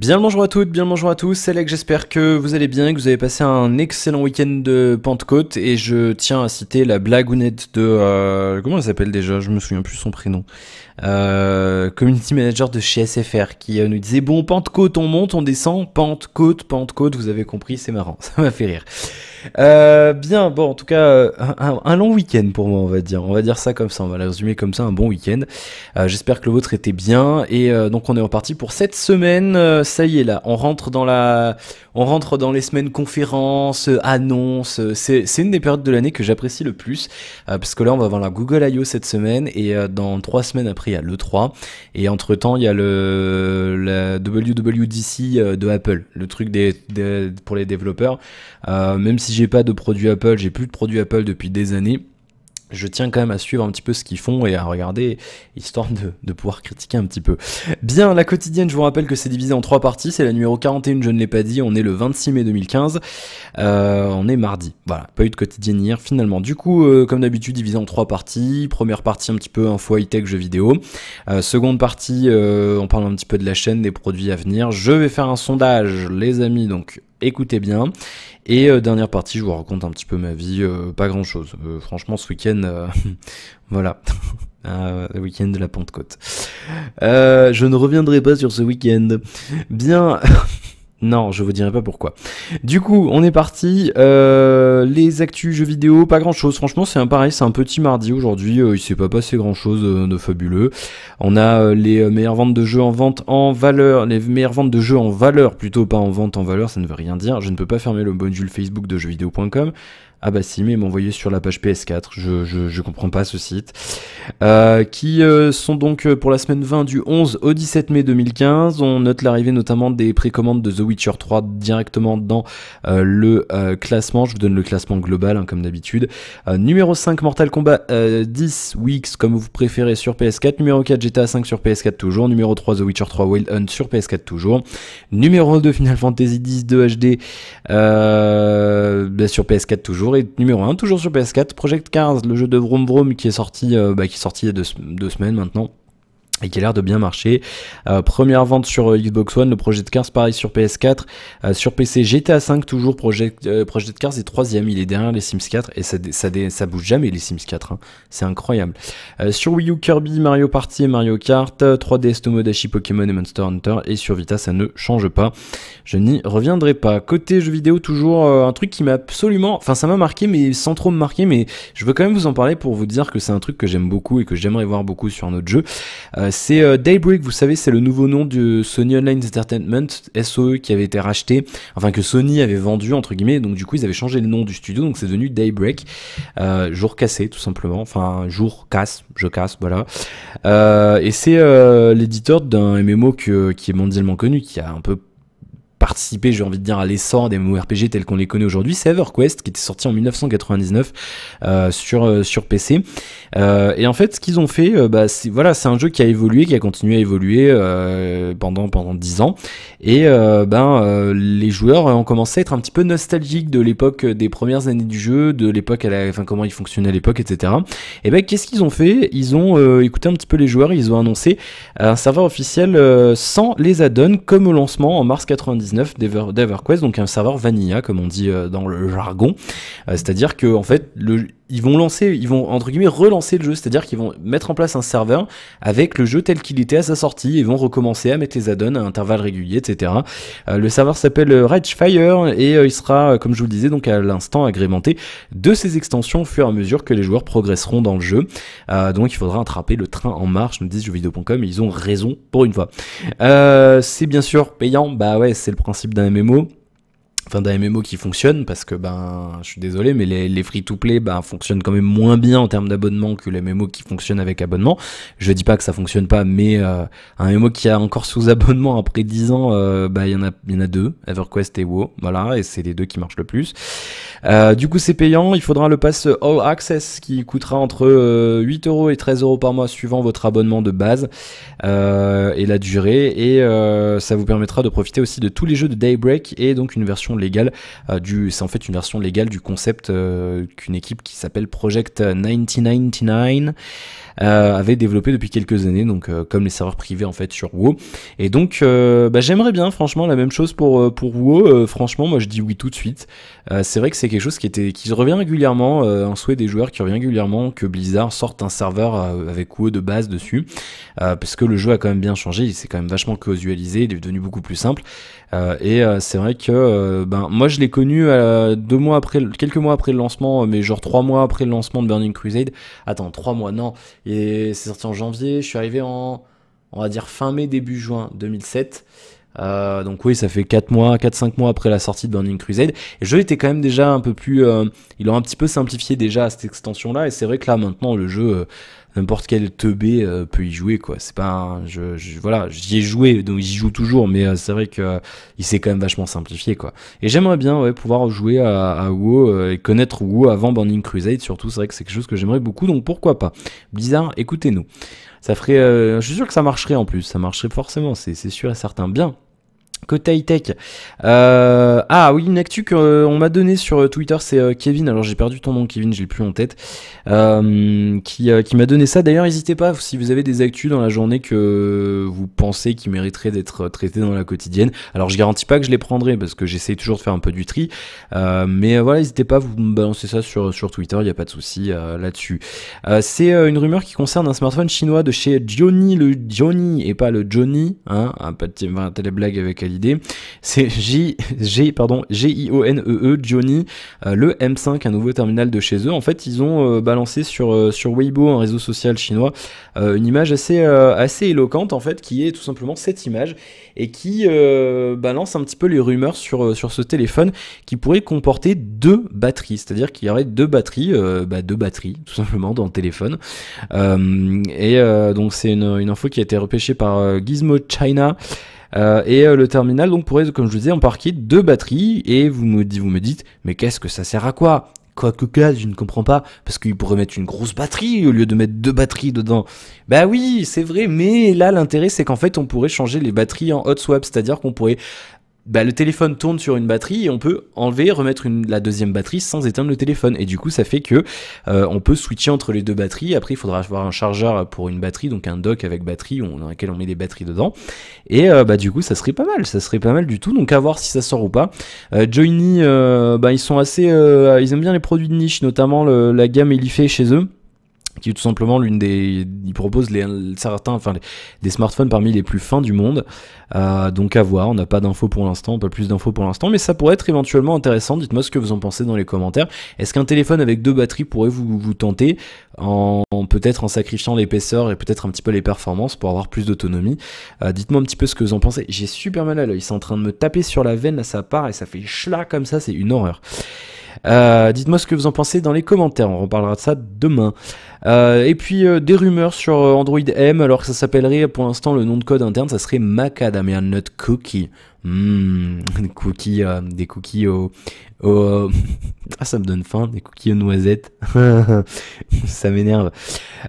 Bien le bonjour à toutes, bien le bonjour à tous, c'est Alec, j'espère que vous allez bien, que vous avez passé un excellent week-end de Pentecôte et je tiens à citer la blagounette de... comment elle s'appelle déjà? Je me souviens plus son prénom. Community manager de chez SFR qui nous disait bon Pentecôte on monte, on descend, Pentecôte, vous avez compris, c'est marrant, ça m'a fait rire. Bien, bon, en tout cas, un long week-end pour moi, on va dire ça comme ça, on va le résumer comme ça, un bon week-end. J'espère que le vôtre était bien, et donc on est reparti pour cette semaine, ça y est là, on rentre dans les semaines conférences, annonces, c'est une des périodes de l'année que j'apprécie le plus, parce que là on va avoir la Google I.O. cette semaine, et dans 3 semaines après il y a l'E3, et entre temps il y a la WWDC de Apple, le truc pour les développeurs, même si j'ai pas de produits Apple, j'ai plus de produits Apple depuis des années, je tiens quand même à suivre un petit peu ce qu'ils font et à regarder, histoire de pouvoir critiquer un petit peu. Bien, la quotidienne, je vous rappelle que c'est divisé en 3 parties, c'est la numéro 41, je ne l'ai pas dit, on est le 26 mai 2015, on est mardi, voilà, pas eu de quotidienne hier finalement. Du coup, comme d'habitude, divisé en 3 parties, première partie un petit peu info high-tech, jeux vidéo, seconde partie, on parle un petit peu de la chaîne, des produits à venir, je vais faire un sondage, les amis, donc écoutez bien. Et dernière partie, je vous raconte un petit peu ma vie, pas grand chose. Franchement, ce week-end, voilà, le week-end de la Pentecôte. Je ne reviendrai pas sur ce week-end. Bien, non, je vous dirai pas pourquoi. Du coup, on est parti. Les actus jeux vidéo, pas grand chose. Franchement, c'est pareil, c'est un petit mardi aujourd'hui. Il s'est pas passé grand chose de fabuleux. On a les meilleures ventes de jeux en vente en valeur, les meilleures ventes de jeux en valeur, plutôt pas en vente en valeur, ça ne veut rien dire. Je ne peux pas fermer le module Facebook de jeuxvideo.com. Ah bah si, mais ils m'ont envoyé sur la page PS4, je comprends pas ce site. Qui sont donc pour la semaine 20 du 11 au 17 mai 2015. On note l'arrivée notamment des précommandes de The Witcher 3 directement dans le classement. Je vous donne le classement global, hein, comme d'habitude. Numéro 5, Mortal Kombat 10 Weeks, comme vous préférez, sur PS4. Numéro 4, GTA 5 sur PS4 toujours. Numéro 3, The Witcher 3 Wild Hunt sur PS4 toujours. Numéro 2, Final Fantasy X 2 HD sur PS4 toujours. Et numéro 1, toujours sur PS4, Project Cars, le jeu de Vroom Vroom qui est sorti il y a 2 semaines maintenant. Et qui a l'air de bien marcher. Première vente sur Xbox One, le Project Cars pareil sur PS4, sur PC GTA 5 toujours, Project Cars est 3ème, il est derrière les Sims 4 et ça bouge jamais les Sims 4, hein. C'est incroyable. Sur Wii U, Kirby, Mario Party et Mario Kart, 3DS Tomodachi, Pokémon et Monster Hunter, et sur Vita ça ne change pas, je n'y reviendrai pas. Côté jeux vidéo, toujours un truc qui m'a absolument, enfin ça m'a marqué mais sans trop me marquer, mais je veux quand même vous en parler pour vous dire que c'est un truc que j'aime beaucoup et que j'aimerais voir beaucoup sur un autre jeu. C'est Daybreak, vous savez, c'est le nouveau nom de Sony Online Entertainment, SOE, qui avait été racheté, enfin que Sony avait vendu entre guillemets, donc du coup ils avaient changé le nom du studio, donc c'est devenu Daybreak, jour cassé tout simplement, enfin jour casse, je casse, voilà. Et c'est l'éditeur d'un MMO qui est mondialement connu, qui a un peu participé, j'ai envie de dire, à l'essor des MMORPG tels qu'on les connaît aujourd'hui. C'est EverQuest qui était sorti en 1999 sur PC. Et en fait, ce qu'ils ont fait, c'est un jeu qui a évolué, qui a continué à évoluer pendant 10 ans. Et les joueurs ont commencé à être un petit peu nostalgiques de l'époque des premières années du jeu, de l'époque, comment il fonctionnait à l'époque, etc. Et ben, qu'est-ce qu'ils ont fait? Ils ont écouté un petit peu les joueurs, ils ont annoncé un serveur officiel sans les add-ons, comme au lancement en mars 99 d'EverQuest, donc un serveur vanilla comme on dit dans le jargon, c'est-à-dire que en fait ils vont entre guillemets relancer le jeu, c'est-à-dire qu'ils vont mettre en place un serveur avec le jeu tel qu'il était à sa sortie et vont recommencer à mettre les add-ons à intervalles réguliers, etc. Le serveur s'appelle Ragefire et il sera, comme je vous le disais, donc à l'instant agrémenté de ces extensions au fur et à mesure que les joueurs progresseront dans le jeu. Donc il faudra attraper le train en marche, nous disent jeuxvideo.com, et ils ont raison pour une fois. C'est bien sûr payant, bah ouais, c'est le principe d'un MMO. Enfin d'un MMO qui fonctionne, parce que je suis désolé, mais les free-to-play fonctionnent quand même moins bien en termes d'abonnement que les MMO qui fonctionnent avec abonnement. Je dis pas que ça fonctionne pas, mais un MMO qui a encore sous abonnement après 10 ans, il y en a 2, EverQuest et WoW, voilà, et c'est les 2 qui marchent le plus. Du coup c'est payant, il faudra le pass All Access qui coûtera entre 8€ et 13€ par mois suivant votre abonnement de base et la durée, et ça vous permettra de profiter aussi de tous les jeux de Daybreak et donc une version version légale c'est en fait une version légale du concept qu'une équipe qui s'appelle Project 1999 avait développé depuis quelques années, donc comme les serveurs privés en fait sur WoW. Et donc j'aimerais bien franchement la même chose pour WoW. Franchement moi je dis oui tout de suite. C'est vrai que c'est quelque chose qui revient régulièrement, un souhait des joueurs qui revient régulièrement, que Blizzard sorte un serveur avec WoW de base dessus, parce que le jeu a quand même bien changé, il s'est quand même vachement casualisé, il est devenu beaucoup plus simple. C'est vrai que moi je l'ai connu quelques mois après le lancement, mais genre 3 mois après le lancement de Burning Crusade. Attends, 3 mois, non. Et c'est sorti en janvier, je suis arrivé on va dire fin mai, début juin 2007. Donc oui, ça fait 4-5 mois après la sortie de Burning Crusade. Et le jeu était quand même déjà un peu plus... ils l'ont un petit peu simplifié déjà à cette extension-là. Et c'est vrai que là, maintenant, le jeu... n'importe quel teubé peut y jouer, quoi. C'est pas voilà, j'y ai joué, donc j'y joue toujours, mais c'est vrai que il s'est quand même vachement simplifié, quoi. Et j'aimerais bien pouvoir jouer à WoW et connaître WoW avant Burning Crusade, surtout. C'est vrai que c'est quelque chose que j'aimerais beaucoup, donc pourquoi pas. Blizzard, écoutez-nous. Ça ferait... je suis sûr que ça marcherait en plus, ça marcherait forcément, c'est sûr et certain. Bien. Côté high-tech, oui, une actu qu'on m'a donné sur Twitter, c'est Kevin, alors j'ai perdu ton nom Kevin, je l'ai plus en tête, qui m'a donné ça. D'ailleurs n'hésitez pas, si vous avez des actus dans la journée que vous pensez qui mériteraient d'être traitées dans la quotidienne, alors je garantis pas que je les prendrai, parce que j'essaie toujours de faire un peu du tri, mais voilà, n'hésitez pas, vous me balancez ça sur Twitter, il n'y a pas de souci là-dessus. C'est une rumeur qui concerne un smartphone chinois de chez Gionee, le Gionee, et pas le Johnny, hein, pas de telle blague avec Ali. C'est G-I-O-N-E-E, Gionee, le M5, un nouveau terminal de chez eux. En fait, ils ont balancé sur Weibo, un réseau social chinois, une image assez éloquente, en fait, qui est tout simplement cette image, et qui balance un petit peu les rumeurs sur ce téléphone, qui pourrait comporter 2 batteries, c'est-à-dire qu'il y aurait 2 batteries, tout simplement, dans le téléphone. Donc c'est une info qui a été repêchée par Gizmo China. Le terminal donc pourrait, comme je vous disais, embarquer 2 batteries, et vous me dites, mais qu'est-ce que ça sert à quoi? Je ne comprends pas, parce qu'il pourrait mettre une grosse batterie au lieu de mettre 2 batteries dedans. Bah oui, c'est vrai, mais là l'intérêt c'est qu'en fait on pourrait changer les batteries en hot swap, c'est-à-dire qu'on pourrait... le téléphone tourne sur une batterie et on peut enlever, remettre la deuxième batterie sans éteindre le téléphone. Et du coup, ça fait que on peut switcher entre les 2 batteries. Après, il faudra avoir un chargeur pour une batterie, donc un dock avec batterie dans lequel on met des batteries dedans. Et du coup, ça serait pas mal du tout. Donc à voir si ça sort ou pas. Gionee, ils sont assez, ils aiment bien les produits de niche, notamment la gamme Elifay chez eux, qui est tout simplement ils proposent des smartphones parmi les plus fins du monde. Donc à voir, on n'a pas d'infos pour l'instant, pas plus d'infos pour l'instant, mais ça pourrait être éventuellement intéressant. Dites-moi ce que vous en pensez dans les commentaires. Est-ce qu'un téléphone avec 2 batteries pourrait vous tenter, peut-être en sacrifiant l'épaisseur et peut-être un petit peu les performances pour avoir plus d'autonomie? Dites-moi un petit peu ce que vous en pensez. J'ai super mal à l'œil, c'est en train de me taper sur la veine, là ça part et ça fait schla comme ça, c'est une horreur. Dites-moi ce que vous en pensez dans les commentaires, on reparlera de ça demain. Et puis des rumeurs sur Android M, alors que ça s'appellerait, pour l'instant le nom de code interne ça serait Macadamia Nut Cookie. Des cookies ça me donne faim, des cookies aux noisettes. Ça m'énerve.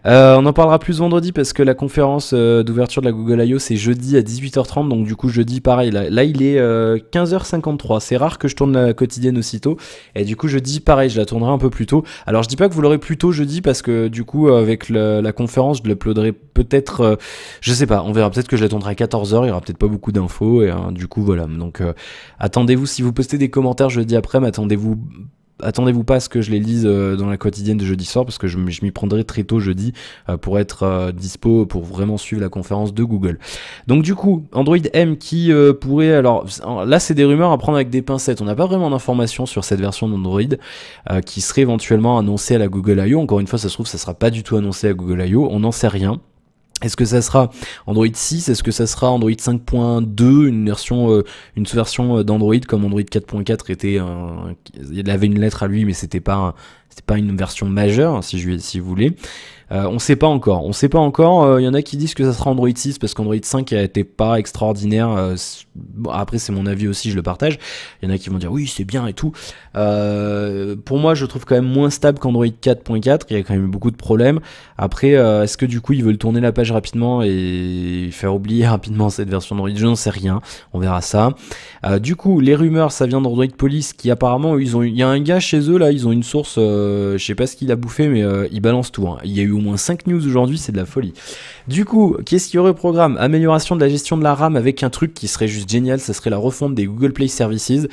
On en parlera plus vendredi, parce que la conférence d'ouverture de la Google I.O. c'est jeudi à 18h30, donc du coup jeudi pareil, là il est 15h53, c'est rare que je tourne la quotidienne aussitôt, et du coup jeudi pareil, je la tournerai un peu plus tôt. Alors je dis pas que vous l'aurez plus tôt jeudi, parce que du coup avec la conférence je l'uploaderai peut-être, je sais pas, on verra, peut-être que je la tournerai à 14h, il y aura peut-être pas beaucoup d'infos, et du coup voilà, donc attendez-vous, si vous postez des commentaires jeudi après, mais attendez-vous pas à ce que je les lise dans la quotidienne de jeudi soir, parce que je m'y prendrai très tôt jeudi pour être dispo pour vraiment suivre la conférence de Google. Donc du coup, Android M qui pourrait... Alors là, c'est des rumeurs à prendre avec des pincettes. On n'a pas vraiment d'informations sur cette version d'Android qui serait éventuellement annoncée à la Google I.O. Encore une fois, ça se trouve, ça sera pas du tout annoncé à Google I.O. On n'en sait rien. Est-ce que ça sera Android 6? Est-ce que ça sera Android 5.2, une sous-version d'Android comme Android 4.4 était il avait une lettre à lui, mais c'était pas c'est pas une version majeure, si vous voulez. On sait pas encore. On sait pas encore. Y en a qui disent que ça sera Android 6 parce qu'Android 5 a été pas extraordinaire. Bon, après, c'est mon avis aussi, je le partage. Il y en a qui vont dire oui, c'est bien et tout. Pour moi, je trouve quand même moins stable qu'Android 4.4. Il y a quand même eu beaucoup de problèmes. Après, est-ce que du coup, ils veulent tourner la page rapidement et faire oublier rapidement cette version d'Android? Je n'en sais rien. On verra ça. Du coup, les rumeurs, ça vient d'Android Police qui apparemment, il y a un gars chez eux là, ils ont une source, je sais pas ce qu'il a bouffé, mais il balance tout. Hein. Il y a eu au moins 5 news aujourd'hui, c'est de la folie. Du coup, qu'est-ce qu'il y aurait au programme? Amélioration de la gestion de la RAM avec un truc qui serait juste génial, ça serait la refonte des Google Play Services,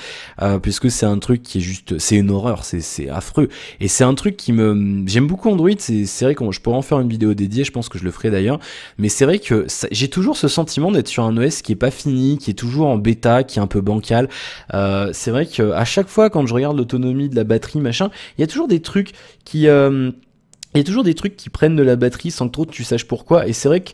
puisque c'est un truc qui est juste, c'est une horreur, c'est affreux. Et c'est un truc qui j'aime beaucoup Android, c'est vrai que je pourrais en faire une vidéo dédiée, je pense que je le ferai d'ailleurs, mais c'est vrai que j'ai toujours ce sentiment d'être sur un OS qui est pas fini, qui est toujours en bêta, qui est un peu bancal. C'est vrai que à chaque fois quand je regarde l'autonomie de la batterie, machin, il y a toujours des trucs qui prennent de la batterie sans que trop tu saches pourquoi, et c'est vrai que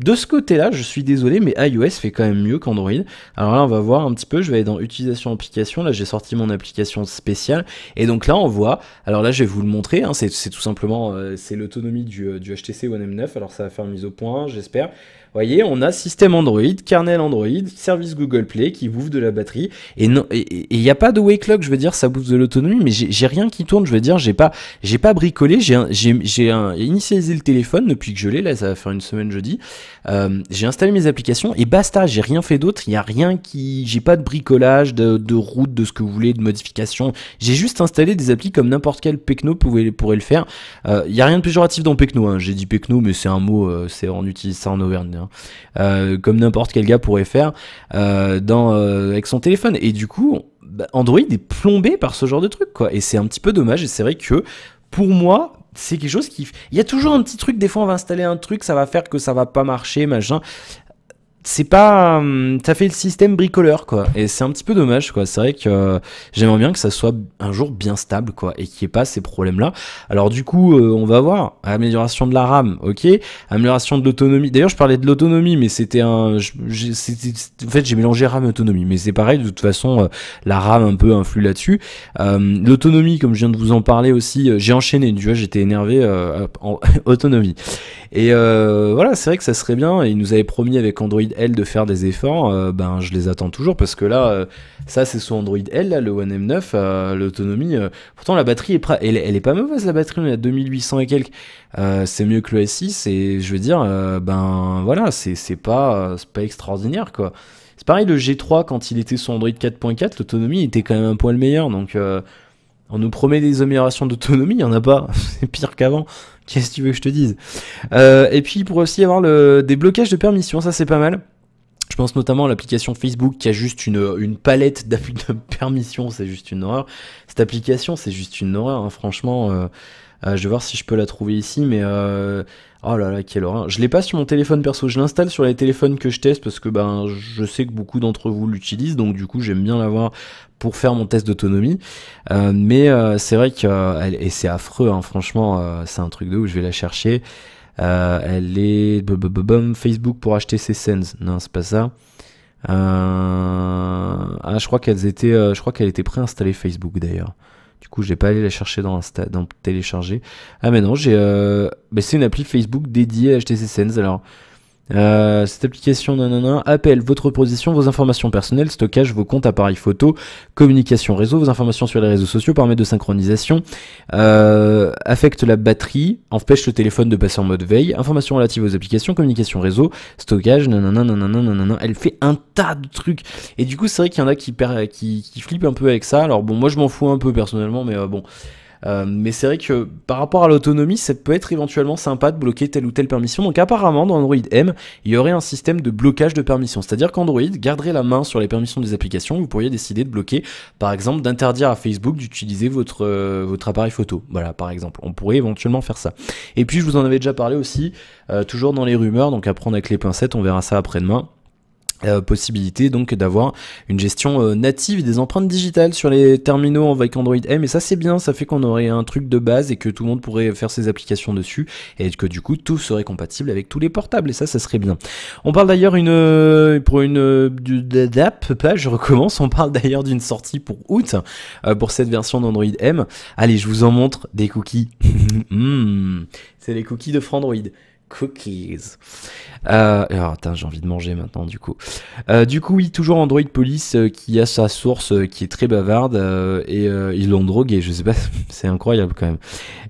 de ce côté-là, je suis désolé, mais iOS fait quand même mieux qu'Android. Alors là, on va voir un petit peu, je vais aller dans Utilisation application, là j'ai sorti mon application spéciale, et donc là on voit, alors là je vais vous le montrer, hein, c'est tout simplement, c'est l'autonomie du HTC One M9, alors ça va faire une mise au point, j'espère. Vous voyez, on a système Android, kernel Android, service Google Play qui bouffe de la batterie. Et non, et il n'y a pas de wake lock, je veux dire, ça bouffe de l'autonomie, mais j'ai rien qui tourne, je veux dire, j'ai pas bricolé, j'ai initialisé le téléphone depuis que je l'ai, là, ça va faire une semaine jeudi. J'ai installé mes applications et basta, j'ai rien fait d'autre, il n'y a rien j'ai pas de bricolage, de route, de ce que vous voulez, de modification. J'ai juste installé des applis comme n'importe quel Pecno pourrait le faire. Il n'y a rien de péjoratif dans Pecno, hein. J'ai dit Pecno, mais c'est un mot, on utilise ça en Auvergne. Comme n'importe quel gars pourrait faire avec son téléphone, et du coup Android est plombé par ce genre de truc quoi, et c'est un petit peu dommage, et c'est vrai que pour moi c'est quelque chose il y a toujours un petit truc, des fois on va installer un truc, ça va faire que ça va pas marcher, machin. C'est pas, ça fait le système bricoleur quoi, et c'est un petit peu dommage quoi. C'est vrai que j'aimerais bien que ça soit un jour bien stable quoi, et qu'il n'y ait pas ces problèmes là. Alors du coup on va voir amélioration de la RAM, ok, amélioration de l'autonomie. D'ailleurs je parlais de l'autonomie, mais c'était en fait j'ai mélangé RAM et autonomie, mais c'est pareil de toute façon, la RAM un peu influe là-dessus. L'autonomie, comme je viens de vous en parler aussi, j'ai enchaîné, tu vois, j'étais énervé en autonomie. Et voilà, c'est vrai que ça serait bien, et ils nous avaient promis avec Android L de faire des efforts, ben je les attends toujours, parce que là, ça c'est sous Android L, là, le One M9, l'autonomie, pourtant la batterie elle est pas mauvaise, la batterie, on est à 2800 et quelques, c'est mieux que le S6, et je veux dire, ben voilà, c'est pas extraordinaire quoi. C'est pareil, le G3 quand il était sur Android 4.4, l'autonomie était quand même un poil meilleur, donc on nous promet des améliorations d'autonomie, il y en a pas, c'est pire qu'avant. Qu'est-ce que tu veux que je te dise? Et puis il pourrait aussi y avoir des blocages de permissions, ça c'est pas mal. Je pense notamment à l'application Facebook qui a juste une palette de permissions, c'est juste une horreur. Cette application c'est juste une horreur, hein, franchement. Je vais voir si je peux la trouver ici, mais oh là là, quelle horreur. Je l'ai pas sur mon téléphone perso, je l'installe sur les téléphones que je teste parce que ben je sais que beaucoup d'entre vous l'utilisent, donc du coup j'aime bien l'avoir pour faire mon test d'autonomie. Mais c'est vrai que et c'est affreux, hein, franchement, c'est un truc de ouf, je vais la chercher. Elle est Facebook pour acheter ses Sense. Non, c'est pas ça. Je crois qu'elle était préinstallée Facebook d'ailleurs. Du coup, je vais pas aller la chercher dans télécharger. Ah mais non, c'est une appli Facebook dédiée à HTC Sense. Alors, cette application, appelle votre position, vos informations personnelles, stockage, vos comptes, appareils photo, communication réseau, vos informations sur les réseaux sociaux, paramètres de synchronisation, affecte la batterie, empêche le téléphone de passer en mode veille, informations relatives aux applications, communication réseau, stockage, elle fait un tas de trucs. Et du coup, c'est vrai qu'il y en a qui flippent un peu avec ça. Alors bon, moi je m'en fous un peu personnellement, mais bon. Mais c'est vrai que par rapport à l'autonomie, ça peut être éventuellement sympa de bloquer telle ou telle permission. Donc apparemment dans Android M, il y aurait un système de blocage de permissions. C'est-à-dire qu'Android garderait la main sur les permissions des applications. Vous pourriez décider de bloquer, par exemple, d'interdire à Facebook d'utiliser votre appareil photo. Voilà, par exemple. On pourrait éventuellement faire ça. Et puis je vous en avais déjà parlé aussi, toujours dans les rumeurs, donc à prendre avec les pincettes, on verra ça après-demain. Possibilité donc d'avoir une gestion native des empreintes digitales sur les terminaux avec Android M, et ça c'est bien, ça fait qu'on aurait un truc de base et que tout le monde pourrait faire ses applications dessus et que du coup tout serait compatible avec tous les portables, et ça serait bien. On parle d'ailleurs je recommence, on parle d'ailleurs d'une sortie pour août pour cette version d'Android M. Allez, je vous en montre des cookies. C'est les cookies de Frandroid. Cookies. Alors, attends, j'ai envie de manger maintenant, du coup. Oui, toujours Android Police qui a sa source qui est très bavarde et ils l'ont drogué, je sais pas, c'est incroyable quand même.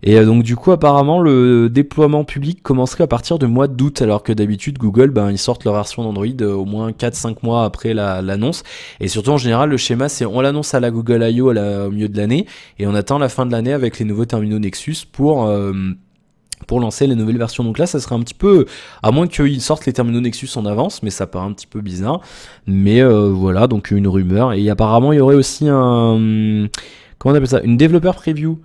Et donc, du coup, apparemment, le déploiement public commencerait à partir du mois d'août, alors que d'habitude, Google, ils sortent leur version d'Android au moins 4-5 mois après l'annonce. Et surtout, en général, le schéma, c'est on l'annonce à la Google I.O. au milieu de l'année et on attend la fin de l'année avec les nouveaux terminaux Nexus pour lancer les nouvelles versions. Donc là, ça serait un petit peu, à moins qu'ils sortent les terminaux Nexus en avance, mais ça paraît un petit peu bizarre. Mais voilà, donc une rumeur. Et apparemment, il y aurait aussi comment on appelle ça, une développeur preview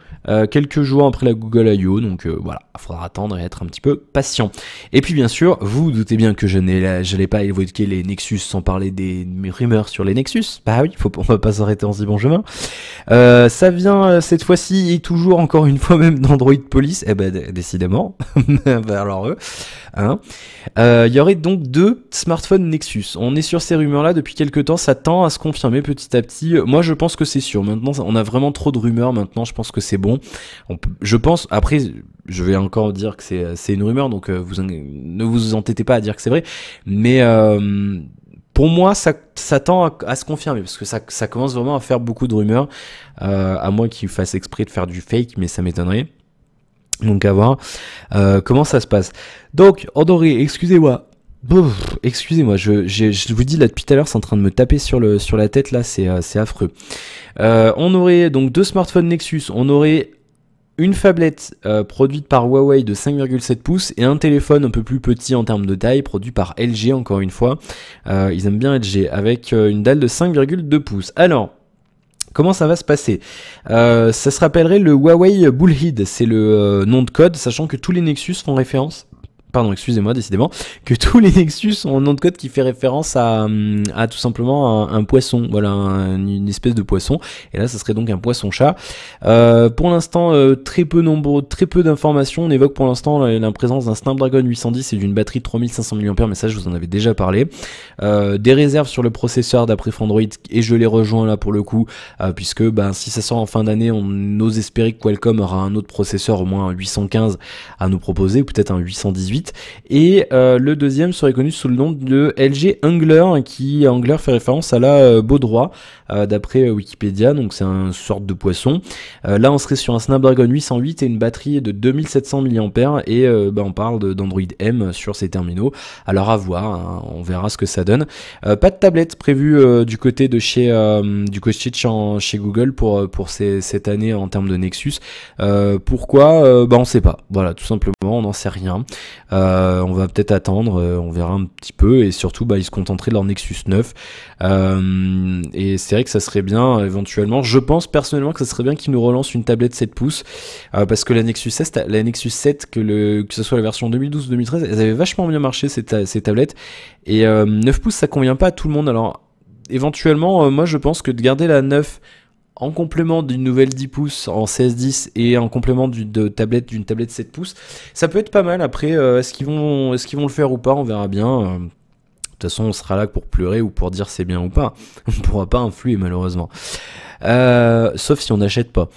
quelques jours après la Google I.O. Donc voilà, il faudra attendre et être un petit peu patient. Et puis bien sûr, vous vous doutez bien que je n'allais pas évoquer les Nexus sans parler des rumeurs sur les Nexus. Bah oui, on va pas s'arrêter en si bon chemin. Ça vient cette fois-ci et toujours encore une fois même d'Android Police. Eh ben décidément. Alors eux. Il y aurait donc 2 smartphones Nexus. On est sur ces rumeurs-là depuis quelques temps, ça tend à se confirmer petit à petit. Moi, je pense que c'est sûr. Maintenant, on a vraiment trop de rumeurs. Maintenant, je pense que c'est bon. Je pense. Après, je vais encore dire que c'est une rumeur, donc ne vous entêtez pas à dire que c'est vrai. Mais pour moi, ça tend à se confirmer parce que ça commence vraiment à faire beaucoup de rumeurs. À moins qu'ils fassent exprès de faire du fake, mais ça m'étonnerait. Donc à voir comment ça se passe. Donc Android, excusez-moi, je vous dis là depuis tout à l'heure, c'est en train de me taper sur la tête là, c'est affreux. On aurait donc 2 smartphones Nexus, on aurait une phablette produite par Huawei de 5,7 pouces et un téléphone un peu plus petit en termes de taille produit par LG encore une fois. Ils aiment bien LG avec une dalle de 5,2 pouces. Alors, comment ça va se passer? Ça se rappellerait le Huawei Bullhead, c'est le nom de code, sachant que tous les Nexus font référence... Pardon, excusez-moi, décidément, que tous les Nexus ont un nom de code qui fait référence à tout simplement un poisson, voilà, une espèce de poisson, et là ça serait donc un poisson-chat. Pour l'instant, très peu d'informations, on évoque pour l'instant la présence d'un Snapdragon 810 et d'une batterie de 3500 mAh, mais ça je vous en avais déjà parlé. Des réserves sur le processeur d'après Frandroid, et je les rejoins là pour le coup, puisque si ça sort en fin d'année, on ose espérer que Qualcomm aura un autre processeur, au moins un 815 à nous proposer, ou peut-être un 818. Et le deuxième serait connu sous le nom de LG Angler, qui Angler fait référence à la baudroie d'après Wikipédia, donc c'est une sorte de poisson. Là on serait sur un Snapdragon 808 et une batterie de 2700 mAh, et on parle d'Android M sur ces terminaux. Alors à voir, hein, on verra ce que ça donne. Pas de tablette prévue du côté de chez Google pour cette année en termes de Nexus. Pourquoi? On sait pas. Voilà, tout simplement, on n'en sait rien. On va peut-être attendre, on verra un petit peu, et surtout ils se contenteraient de leur Nexus 9, et c'est vrai que ça serait bien éventuellement, je pense personnellement que ça serait bien qu'ils nous relancent une tablette 7 pouces, parce que la Nexus 7, que ce soit la version 2012 ou 2013, elles avaient vachement bien marché ces tablettes, et 9 pouces ça convient pas à tout le monde. Alors éventuellement moi je pense que de garder la 9 en complément d'une nouvelle 10 pouces en CS10 et en complément d'une tablette 7 pouces, ça peut être pas mal. Après, est-ce qu'ils vont le faire ou pas, on verra bien. De toute façon, on sera là pour pleurer ou pour dire c'est bien ou pas. On ne pourra pas influer malheureusement. Sauf si on n'achète pas.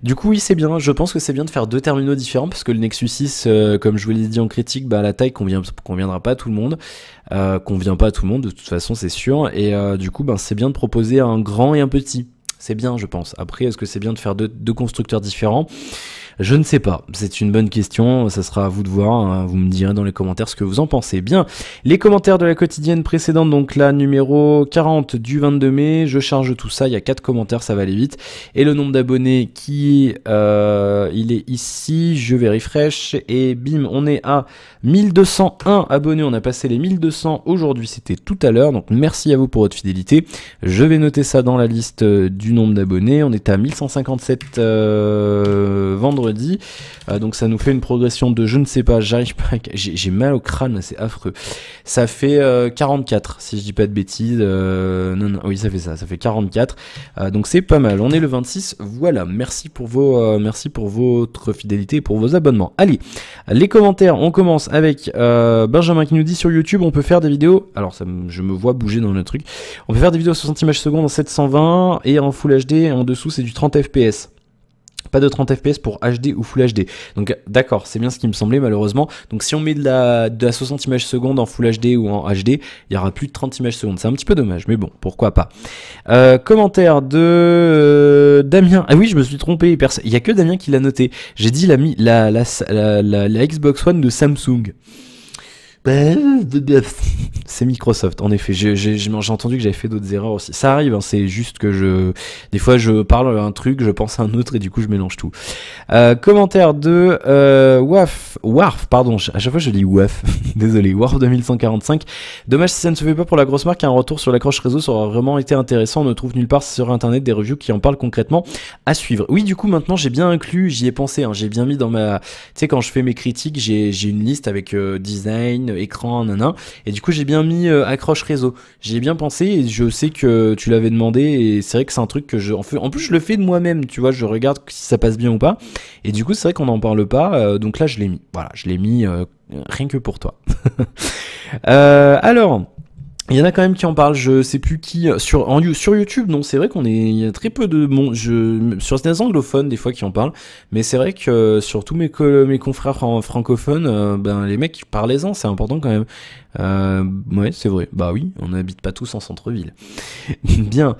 Du coup, oui, c'est bien. Je pense que c'est bien de faire 2 terminaux différents parce que le Nexus 6, comme je vous l'ai dit en critique, la taille conviendra pas à tout le monde. Convient pas à tout le monde de toute façon, c'est sûr. Et du coup, c'est bien de proposer un grand et un petit. C'est bien, je pense. Après, est-ce que c'est bien de faire deux constructeurs différents? Je ne sais pas, c'est une bonne question, ça sera à vous de voir, hein. Vous me direz dans les commentaires ce que vous en pensez. Bien, les commentaires de la quotidienne précédente, donc la numéro 40 du 22 mai, je charge tout ça, il y a 4 commentaires, ça va aller vite. Et le nombre d'abonnés qui est, il est ici, je vais refresh, et bim, on est à 1201 abonnés, on a passé les 1200 aujourd'hui, c'était tout à l'heure, donc merci à vous pour votre fidélité. Je vais noter ça dans la liste du nombre d'abonnés, on est à 1157 vendredi. vendredi. Donc ça nous fait une progression de je ne sais pas, j'arrive pas, j'ai mal au crâne, c'est affreux. Ça fait 44 si je dis pas de bêtises. Non, oui ça fait 44. Donc c'est pas mal. On est le 26. Voilà. Merci pour votre fidélité et pour vos abonnements. Allez, les commentaires. On commence avec Benjamin qui nous dit sur YouTube on peut faire des vidéos. Alors je me vois bouger dans le truc. On peut faire des vidéos à 60 images secondes en 720 et en Full HD. Et en dessous c'est du 30 fps. Pas de 30 fps pour HD ou Full HD. Donc d'accord, c'est bien ce qui me semblait malheureusement. Donc si on met de la 60 images secondes en Full HD ou en HD, il n'y aura plus de 30 images secondes. C'est un petit peu dommage, mais bon, pourquoi pas. Commentaire de Damien. Ah oui, je me suis trompé. Il n'y a que Damien qui l'a noté. J'ai dit la Xbox One de Samsung. C'est Microsoft, en effet. J'ai entendu que j'avais fait d'autres erreurs aussi. Ça arrive, hein, c'est juste que des fois je parle un truc, je pense à un autre et du coup je mélange tout. Commentaire de Warf, pardon, à chaque fois je lis Waf. Désolé, Warf 2145. Dommage si ça ne se fait pas pour la grosse marque, un retour sur l'accroche réseau ça aura vraiment été intéressant. On ne trouve nulle part sur internet des reviews qui en parlent concrètement à suivre. Oui, du coup maintenant j'ai bien inclus, j'y ai pensé, hein, j'ai bien mis dans ma... Tu sais, quand je fais mes critiques, j'ai une liste avec design, écran, nanan, et du coup j'ai bien mis accroche réseau. J'y ai bien pensé et je sais que tu l'avais demandé et c'est vrai que c'est un truc que en plus je le fais de moi-même, tu vois, je regarde si ça passe bien ou pas et du coup c'est vrai qu'on n'en parle pas, donc là je l'ai mis, voilà, je l'ai mis rien que pour toi. Alors il y en a quand même qui en parlent, je sais plus qui, sur YouTube, non, c'est vrai il y a très peu de, sur des anglophones, des fois, qui en parlent, mais c'est vrai que, sur tous mes confrères francophones, ben, les mecs, parlez-en, c'est important quand même. Ouais, c'est vrai. Bah oui, on n'habite pas tous en centre-ville. Bien.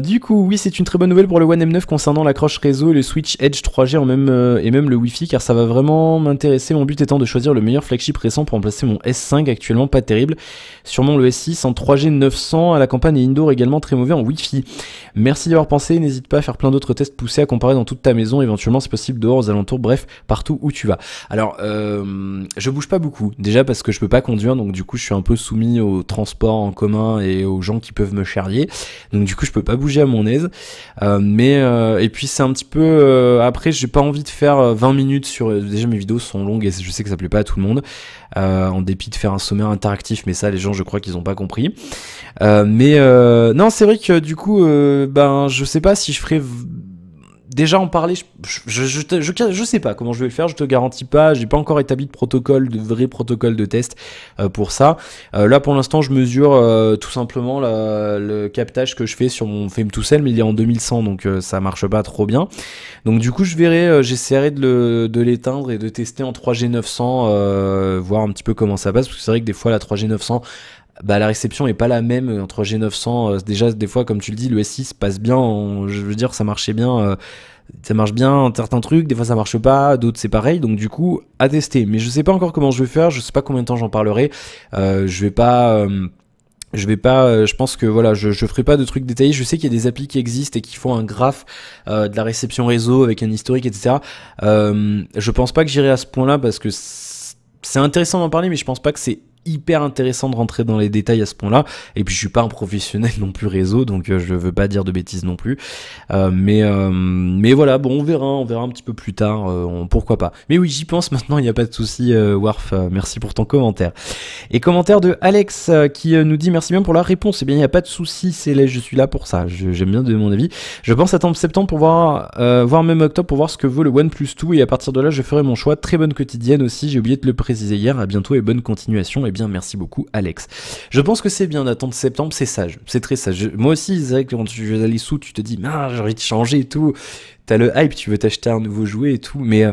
Du coup, oui, c'est une très bonne nouvelle pour le One M9 concernant l'accroche réseau et le Switch Edge 3G et même le Wi-Fi, car ça va vraiment m'intéresser. Mon but étant de choisir le meilleur flagship récent pour remplacer mon S5 actuellement pas terrible. Sûrement le S6 en 3G 900 à la campagne et indoor également très mauvais en Wi-Fi. Merci d'y avoir pensé. N'hésite pas à faire plein d'autres tests poussés à comparer dans toute ta maison, éventuellement c'est possible dehors, aux alentours, bref, partout où tu vas. Alors, je bouge pas beaucoup. Déjà parce que je peux pas conduire. Donc du coup je suis un peu soumis au transport en commun et aux gens qui peuvent me charrier, donc du coup je peux pas bouger à mon aise, et puis c'est un petit peu après j'ai pas envie de faire 20 minutes sur, déjà mes vidéos sont longues et je sais que ça plaît pas à tout le monde, en dépit de faire un sommaire interactif, mais ça les gens je crois qu'ils ont pas compris, non c'est vrai que du coup ben je sais pas si je ferai déjà en parler, je sais pas comment je vais le faire, je te garantis pas, j'ai pas encore établi de vrai protocole de test pour ça. Là pour l'instant je mesure tout simplement le captage que je fais sur mon Fame2Cell, mais il est en 2100 donc ça marche pas trop bien. Donc du coup je verrai, j'essaierai de l'éteindre et de tester en 3G 900, voir un petit peu comment ça passe, parce que c'est vrai que des fois la 3G 900 bah la réception est pas la même entre G900, déjà des fois comme tu le dis le S6 passe bien, je veux dire ça marchait bien, ça marche bien certains trucs, des fois ça marche pas, d'autres c'est pareil, donc du coup à tester, mais je sais pas encore comment je vais faire, je sais pas combien de temps j'en parlerai, je pense que voilà, je ferai pas de trucs détaillés. Je sais qu'il y a des applis qui existent et qui font un graphe de la réception réseau avec un historique, etc. Je pense pas que j'irai à ce point-là parce que c'est intéressant d'en parler, mais je pense pas que c'est hyper intéressant de rentrer dans les détails à ce point-là, et puis je suis pas un professionnel non plus réseau, donc je veux pas dire de bêtises non plus, mais voilà, bon on verra un petit peu plus tard, pourquoi pas, mais oui j'y pense maintenant, il n'y a pas de souci. Warf, merci pour ton commentaire. Et commentaire de Alex qui nous dit merci bien pour la réponse. Eh bien il n'y a pas de souci, je suis là pour ça, j'aime bien donner mon avis. Je pense attendre septembre pour voir même octobre pour voir ce que vaut le OnePlus 2, et à partir de là je ferai mon choix. Très bonne quotidienne aussi, j'ai oublié de le préciser hier. À bientôt et bonne continuation. Eh bien merci beaucoup Alex. Je pense que c'est bien d'attendre septembre, c'est sage, c'est très sage. Moi aussi c'est vrai que quand tu veux aller sous, tu te dis j'ai envie de changer et tout, t'as le hype, tu veux t'acheter un nouveau jouet et tout, mais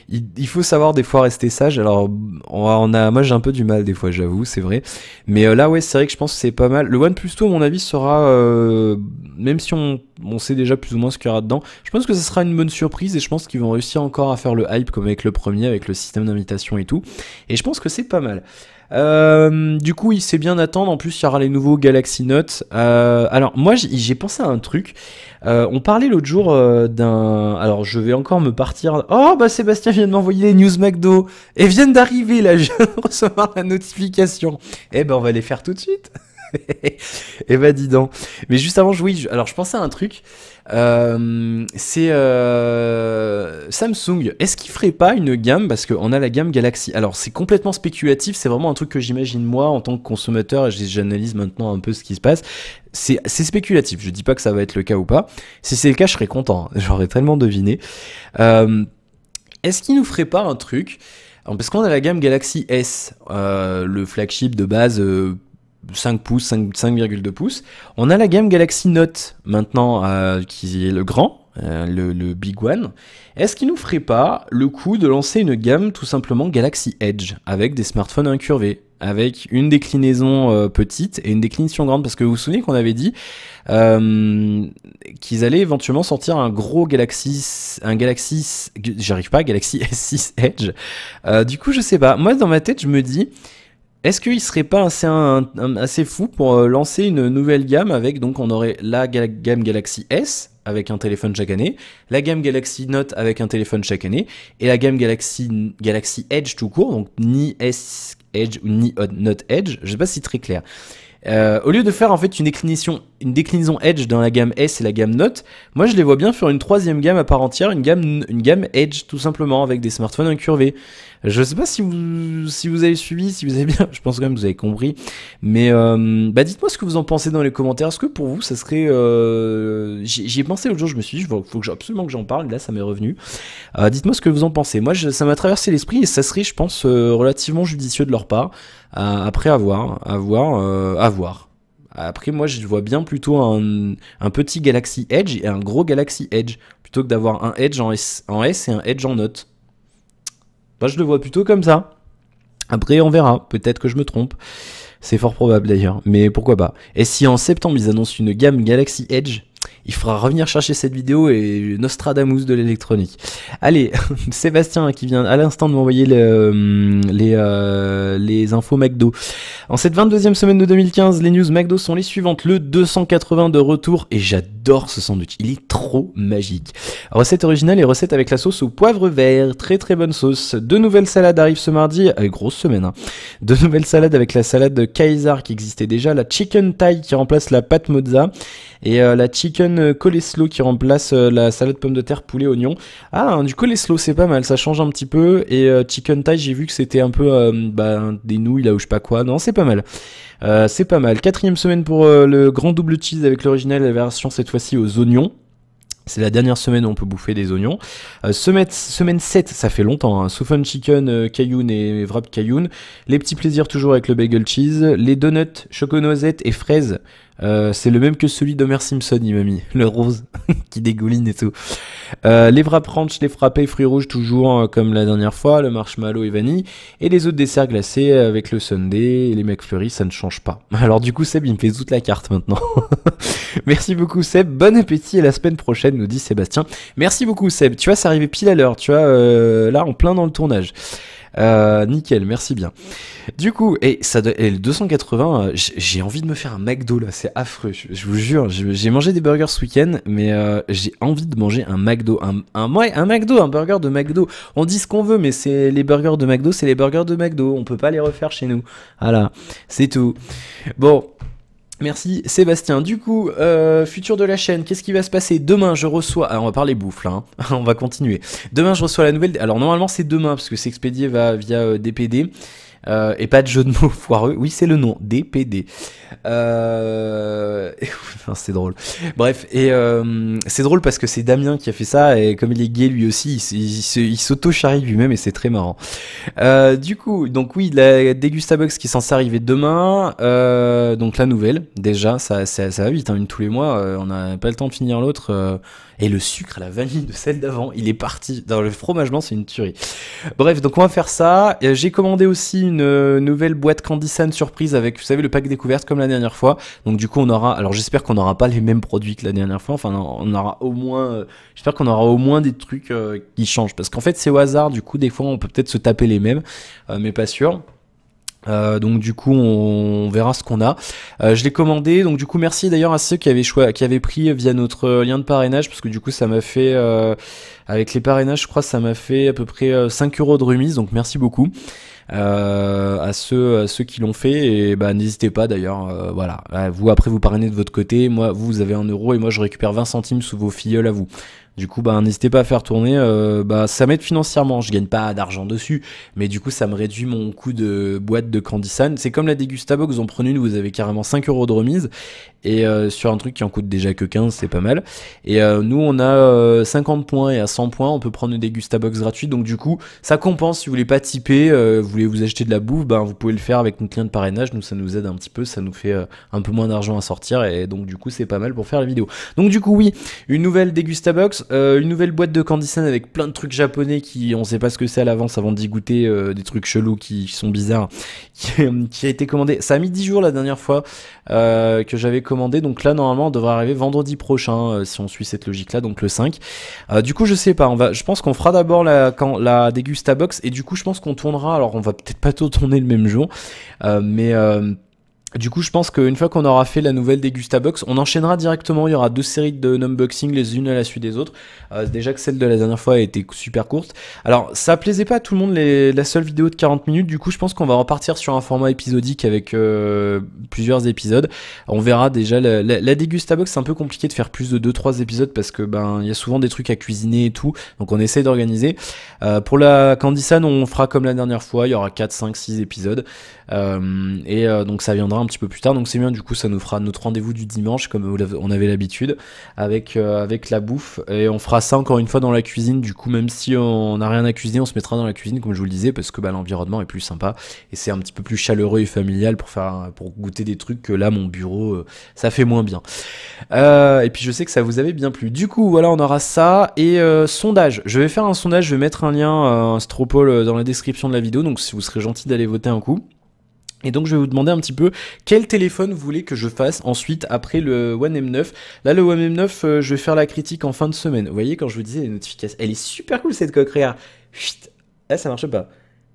il faut savoir des fois rester sage. Alors moi j'ai un peu du mal des fois, j'avoue, c'est vrai, mais là ouais c'est vrai que je pense que c'est pas mal. Le OnePlus 2 à mon avis sera, même si on sait déjà plus ou moins ce qu'il y aura dedans, je pense que ça sera une bonne surprise, et je pense qu'ils vont réussir encore à faire le hype comme avec le premier, avec le système d'invitation et tout, et je pense que c'est pas mal. Du coup il c'est bien d'attendre, en plus il y aura les nouveaux Galaxy Note. Alors moi j'ai pensé à un truc, on parlait l'autre jour alors je vais encore me partir, oh bah Sébastien vient de m'envoyer les news McDo et viennent d'arriver là, je viens de recevoir la notification, eh ben on va les faire tout de suite. Eh ben dis donc. Mais juste avant, alors je pensais à un truc. C'est Samsung. Est-ce qu'il ferait pas une gamme, parce qu'on a la gamme Galaxy. Alors c'est complètement spéculatif, c'est vraiment un truc que j'imagine moi en tant que consommateur, et j'analyse maintenant un peu ce qui se passe. C'est spéculatif, je dis pas que ça va être le cas ou pas. Si c'est le cas, je serais content, j'aurais tellement deviné. Est-ce qu'il nous ferait pas un truc, parce qu'on a la gamme Galaxy S, le flagship de base, 5 pouces, 5,2 pouces. On a la gamme Galaxy Note maintenant, qui est le grand, le Big One. Est-ce qu'il nous ferait pas le coup de lancer une gamme tout simplement Galaxy Edge, avec des smartphones incurvés, avec une déclinaison petite et une déclinaison grande? Parce que vous vous souvenez qu'on avait dit qu'ils allaient éventuellement sortir un gros Galaxy S6 Edge. Du coup, je sais pas. Moi, dans ma tête, je me dis, est-ce qu'il serait pas assez fou pour lancer une nouvelle gamme avec, donc on aurait la gamme Galaxy S avec un téléphone chaque année, la gamme Galaxy Note avec un téléphone chaque année, et la gamme Galaxy Edge tout court, donc ni S Edge ou ni Note Edge, je sais pas si c'est très clair. Au lieu de faire en fait une déclinaison Edge dans la gamme S et la gamme Note, moi je les vois bien faire une troisième gamme à part entière, une gamme Edge tout simplement, avec des smartphones incurvés. Je sais pas si vous avez suivi, si vous avez bien, je pense quand même que vous avez compris, mais dites-moi ce que vous en pensez dans les commentaires. Est-ce que pour vous ça serait, j'y ai pensé l'autre jour, je me suis dit faut absolument que j'en parle, là ça m'est revenu. Dites-moi ce que vous en pensez. Moi ça m'a traversé l'esprit, et ça serait, je pense, relativement judicieux de leur part. Après, à voir. Après, moi, je vois bien plutôt un petit Galaxy Edge et un gros Galaxy Edge, plutôt que d'avoir un Edge en S et un Edge en Note. Moi, je le vois plutôt comme ça. Après, on verra. Peut-être que je me trompe. C'est fort probable d'ailleurs, mais pourquoi pas. Et si en septembre, ils annoncent une gamme Galaxy Edge, il faudra revenir chercher cette vidéo et Nostradamus de l'électronique. Allez, Sébastien qui vient à l'instant de m'envoyer les infos McDo. En cette 22e semaine de 2015, les news McDo sont les suivantes. Le 280 de retour, et j'adore ce sandwich, il est trop magique. Recette originale et recette avec la sauce au poivre vert, très très bonne sauce. 2 nouvelles salades arrivent ce mardi, grosse semaine, hein. 2 nouvelles salades avec la salade Kaiser qui existait déjà, la chicken Thai qui remplace la pâte mozza, et la chicken coleslaw qui remplace la salade pomme de terre poulet oignon. Ah, du coleslaw, c'est pas mal, ça change un petit peu. Et chicken Thai, j'ai vu que c'était un peu des nouilles là ou je sais pas quoi. Non, c'est pas mal. C'est pas mal. 4e semaine pour le grand double cheese avec l'original, la version cette fois-ci aux oignons. C'est la dernière semaine où on peut bouffer des oignons. Semaine 7, ça fait longtemps, hein. Souffle chicken, Cajun et wrap Cajun. Les petits plaisirs toujours avec le bagel cheese. Les donuts, choco-noisette et fraises. C'est le même que celui d'Homer Simpson, il m'a mis. Le rose qui dégouline et tout. Les wrap ranch, les frappés fruits rouges toujours comme la dernière fois. Le marshmallow et vanille. Et les autres desserts glacés avec le sundae et les McFlurry, ça ne change pas. Alors du coup, Seb, il me fait toute la carte maintenant. Merci beaucoup Seb, bon appétit et la semaine prochaine, nous dit Sébastien. Merci beaucoup Seb, tu vois, c'est arrivé pile à l'heure, tu vois, là en plein dans le tournage. Nickel, merci bien. Du coup, et le 280, j'ai envie de me faire un McDo là, c'est affreux, je vous jure. J'ai mangé des burgers ce week-end, mais j'ai envie de manger un McDo, un McDo, un burger de McDo. On dit ce qu'on veut, mais c'est les burgers de McDo, c'est les burgers de McDo. On peut pas les refaire chez nous. Voilà, c'est tout. Bon. Merci Sébastien. Du coup, futur de la chaîne, qu'est-ce qui va se passer demain? Je reçois... Alors on va parler bouffe là, hein. On va continuer. Demain je reçois la nouvelle... Alors normalement c'est demain parce que c'est expédié via DPD. Et pas de jeu de mots foireux. Oui, c'est le nom, DPD. C'est drôle. Bref, et c'est drôle parce que c'est Damien qui a fait ça, et comme il est gay lui aussi, il s'auto-charrie lui-même, et c'est très marrant. Du coup, donc oui, la Degustabox qui est censée arriver demain. Donc la nouvelle, déjà, ça va vite, hein, une tous les mois, on n'a pas le temps de finir l'autre. Et le sucre à la vanille de celle d'avant, il est parti. Dans le fromage blanc, c'est une tuerie. Bref, donc on va faire ça. J'ai commandé aussi une nouvelle boîte Candy San surprise avec, vous savez, le pack découverte comme la dernière fois. Donc du coup, on aura... Alors j'espère qu'on n'aura pas les mêmes produits que la dernière fois. Enfin, on aura au moins... J'espère qu'on aura au moins des trucs qui changent. Parce qu'en fait, c'est au hasard. Du coup, des fois, on peut peut-être se taper les mêmes. Mais pas sûr. Donc du coup on verra ce qu'on a. Je l'ai commandé, donc du coup merci d'ailleurs à ceux qui avaient pris via notre lien de parrainage, parce que du coup ça m'a fait avec les parrainages, je crois ça m'a fait à peu près 5 € de remise, donc merci beaucoup. à ceux qui l'ont fait, et bah n'hésitez pas d'ailleurs, voilà. Vous après vous parrainez de votre côté, moi vous avez 1 euro et moi je récupère 20 centimes sous vos filleuls à vous. Du coup, bah, n'hésitez pas à faire tourner, bah, ça m'aide financièrement, je gagne pas d'argent dessus, mais du coup, ça me réduit mon coût de boîte de Candy San. C'est comme la Dégustabox, vous en prenez une, vous avez carrément 5 euros de remise, et sur un truc qui en coûte déjà que 15, c'est pas mal. Et nous, on a 50 points, et à 100 points, on peut prendre une Dégustabox gratuite, donc du coup, ça compense. Si vous voulez pas tiper, vous voulez vous acheter de la bouffe, bah, vous pouvez le faire avec notre lien de parrainage, nous, ça nous aide un petit peu, ça nous fait un peu moins d'argent à sortir, et donc du coup, c'est pas mal pour faire la vidéo. Donc du coup, oui, une nouvelle Dégustabox, une nouvelle boîte de Candy San avec plein de trucs japonais qui on sait pas ce que c'est à l'avance avant d'y goûter, des trucs chelous qui sont bizarres, qui a été commandé. Ça a mis 10 jours la dernière fois que j'avais commandé, donc là normalement on devrait arriver vendredi prochain si on suit cette logique là, donc le 5. Du coup je sais pas, je pense qu'on fera d'abord la Dégustabox, et du coup je pense qu'on tournera, alors on va peut-être pas tout tourner le même jour, mais du coup, je pense qu'une fois qu'on aura fait la nouvelle Dégustabox, on enchaînera directement. Il y aura 2 séries d'unboxing, les unes à la suite des autres. Déjà que celle de la dernière fois a été super courte. Alors, ça plaisait pas à tout le monde, la seule vidéo de 40 minutes. Du coup, je pense qu'on va repartir sur un format épisodique avec plusieurs épisodes. On verra déjà. La Dégustabox, c'est un peu compliqué de faire plus de 2-3 épisodes parce que il y a souvent des trucs à cuisiner et tout. Donc, on essaie d'organiser. Pour la Candy San, on fera comme la dernière fois. Il y aura 4, 5, 6 épisodes. Donc, ça viendra un petit peu plus tard, donc c'est bien, du coup ça nous fera notre rendez-vous du dimanche comme on avait l'habitude avec la bouffe, et on fera ça encore une fois dans la cuisine. Du coup, même si on n'a rien à cuisiner, on se mettra dans la cuisine comme je vous le disais, parce que l'environnement est plus sympa et c'est un petit peu plus chaleureux et familial pour goûter des trucs que là mon bureau ça fait moins bien. Et puis je sais que ça vous avait bien plu. Du coup voilà, on aura ça, et sondage, je vais faire un sondage, je vais mettre un lien, un Stropole dans la description de la vidéo, donc si vous serez gentil d'aller voter un coup. Et donc je vais vous demander un petit peu quel téléphone vous voulez que je fasse ensuite après le One M9. Là le One M9, je vais faire la critique en fin de semaine. Vous voyez, quand je vous disais les notifications, elle est super cool cette coque, regarde. Chut. Ah, ça marche pas.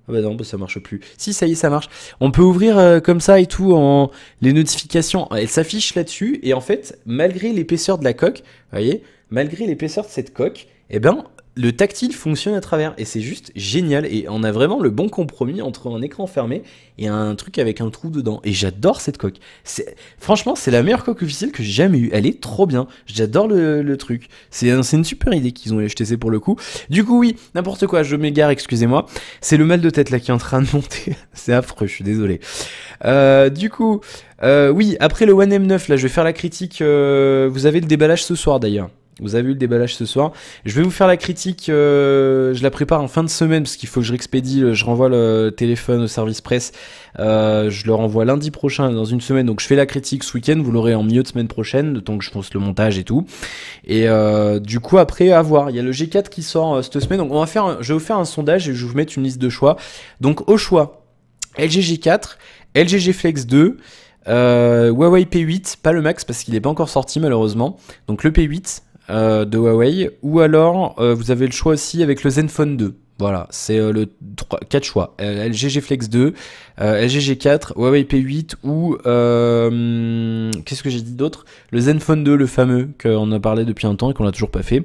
Ah bah non, bah ça marche plus. Si, ça y est, ça marche. On peut ouvrir comme ça et tout les notifications. Elles s'affichent là-dessus, et en fait, malgré l'épaisseur de la coque, vous voyez, malgré l'épaisseur de cette coque, eh ben le tactile fonctionne à travers, et c'est juste génial. Et on a vraiment le bon compromis entre un écran fermé et un truc avec un trou dedans. Et j'adore cette coque. Franchement, c'est la meilleure coque officielle que j'ai jamais eue. Elle est trop bien. J'adore le truc. C'est une super idée qu'ils ont HTC pour le coup. Du coup, oui, n'importe quoi, je m'égare, excusez-moi. C'est le mal de tête là qui est en train de monter. C'est affreux, je suis désolé. Du coup, oui, après le One M9, là, je vais faire la critique. Vous avez le déballage ce soir d'ailleurs. Vous avez eu le déballage ce soir. Je vais vous faire la critique, je la prépare en fin de semaine parce qu'il faut que je réexpédie, je renvoie le téléphone au service presse. Je le renvoie lundi prochain, dans une semaine. Donc je fais la critique ce week-end, vous l'aurez en milieu de semaine prochaine, le temps que je fasse le montage et tout. Et du coup après, à voir. Il y a le G4 qui sort cette semaine. Donc je vais vous faire un sondage et je vais vous mettre une liste de choix. Donc au choix, LG G4, LG G Flex 2, Huawei P8, pas le Max parce qu'il n'est pas encore sorti malheureusement. Donc le P8. De Huawei, ou alors vous avez le choix aussi avec le Zenfone 2. Voilà, c'est le 4 choix. LG G Flex 2, LG G4, Huawei P8 ou qu'est-ce que j'ai dit d'autre? Le Zenfone 2, le fameux qu'on a parlé depuis un temps et qu'on n'a toujours pas fait.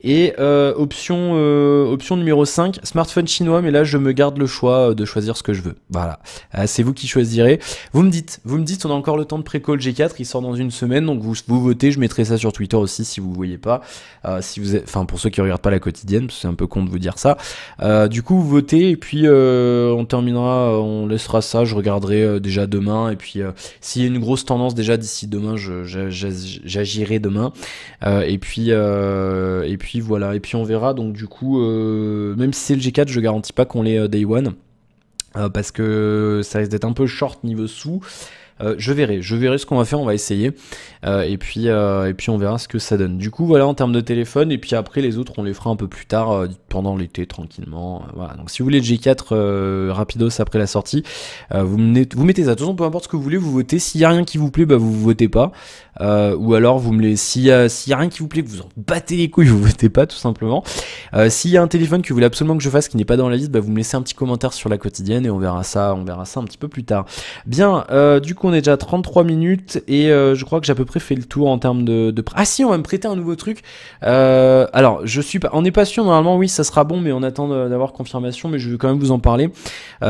Et option numéro 5, smartphone chinois, mais là je me garde le choix de choisir ce que je veux. Voilà, c'est vous qui choisirez. Vous me dites, on a encore le temps de pré-call G4, il sort dans une semaine, donc vous votez, je mettrai ça sur Twitter aussi si vous voyez pas. Enfin pour ceux qui regardent pas la quotidienne, parce que c'est un peu con de vous dire ça. Du coup vous votez, et puis on terminera, on laissera ça, je regarderai déjà demain, et puis s'il y a une grosse tendance déjà d'ici demain, j'agirai demain. Et puis voilà, et puis on verra. Donc du coup, même si c'est le G4, je garantis pas qu'on l'ait Day One, parce que ça risque d'être un peu short niveau sous. Je verrai ce qu'on va faire, on va essayer, et puis on verra ce que ça donne. Du coup voilà en termes de téléphone, et puis après les autres on les fera un peu plus tard, pendant l'été tranquillement. Voilà, donc si vous voulez le G4 rapidos après la sortie, vous mettez ça. De toute façon peu importe ce que vous voulez, vous votez. S'il y a rien qui vous plaît, bah vous votez pas, ou alors vous me les, s'il y a rien qui vous plaît, que vous en battez les couilles, vous votez pas tout simplement. S'il y a un téléphone que vous voulez absolument que je fasse qui n'est pas dans la liste, bah vous me laissez un petit commentaire sur la quotidienne, et on verra ça un petit peu plus tard. Bien, du coup on est déjà à 33 minutes et je crois que j'ai à peu près fait le tour en termes de... Ah si, on va me prêter un nouveau truc. Alors, on n'est pas sûr, normalement, oui, ça sera bon, mais on attend d'avoir confirmation, mais je vais quand même vous en parler.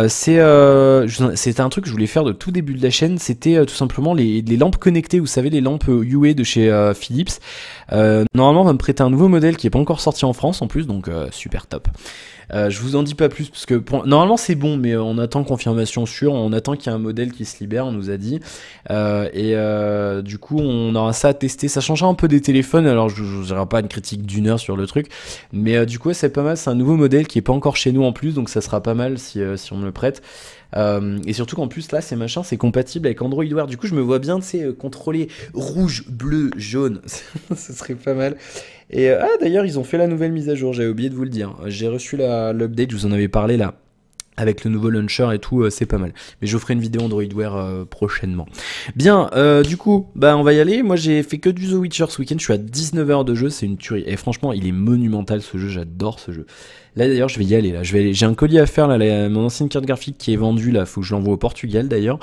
C'était un truc que je voulais faire de tout début de la chaîne, c'était tout simplement les lampes connectées, vous savez, les lampes UV de chez Philips. Normalement, on va me prêter un nouveau modèle qui n'est pas encore sorti en France en plus, donc super top. Je vous en dis pas plus parce que normalement c'est bon, mais on attend confirmation sûre, on attend qu'il y ait un modèle qui se libère, on nous a dit, du coup on aura ça à tester. Ça changera un peu des téléphones, alors je vous dirai pas une critique d'une heure sur le truc, mais du coup c'est pas mal, c'est un nouveau modèle qui est pas encore chez nous en plus, donc ça sera pas mal si on me le prête. Et surtout qu'en plus là ces machins c'est compatible avec Android Wear, du coup je me vois bien, tu sais, contrôler rouge, bleu, jaune, ce serait pas mal. Et d'ailleurs ils ont fait la nouvelle mise à jour, j'avais oublié de vous le dire, j'ai reçu l'update, je vous en avais parlé là, avec le nouveau launcher et tout, c'est pas mal. Mais je vous ferai une vidéo Android Wear prochainement. Bien, du coup, bah on va y aller. Moi j'ai fait que du The Witcher ce week-end, je suis à 19 heures de jeu, c'est une tuerie. Et franchement, il est monumental ce jeu, j'adore ce jeu. Là d'ailleurs, je vais y aller. Là, j'ai un colis à faire là, mon ancienne carte graphique qui est vendue là, faut que je l'envoie au Portugal d'ailleurs.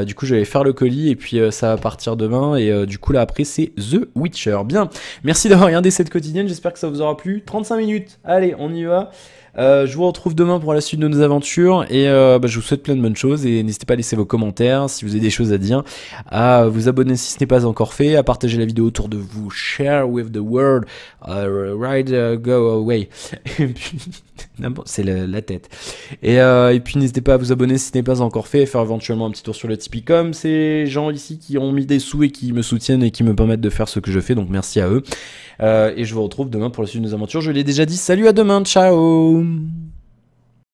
Du coup, je vais faire le colis et puis ça va partir demain. Et du coup là après c'est The Witcher. Bien, merci d'avoir regardé cette quotidienne. J'espère que ça vous aura plu. 35 minutes. Allez, on y va. Je vous retrouve demain pour la suite de nos aventures et je vous souhaite plein de bonnes choses et n'hésitez pas à laisser vos commentaires si vous avez des choses à dire, à vous abonner si ce n'est pas encore fait, à partager la vidéo autour de vous, share with the world, go away. Et puis, c'est la tête. Et puis n'hésitez pas à vous abonner si ce n'est pas encore fait et faire éventuellement un petit tour sur le Tipeee comme ces gens ici qui ont mis des sous et qui me soutiennent et qui me permettent de faire ce que je fais, donc merci à eux. Et je vous retrouve demain pour la suite de nos aventures. Je l'ai déjà dit, salut, à demain, ciao.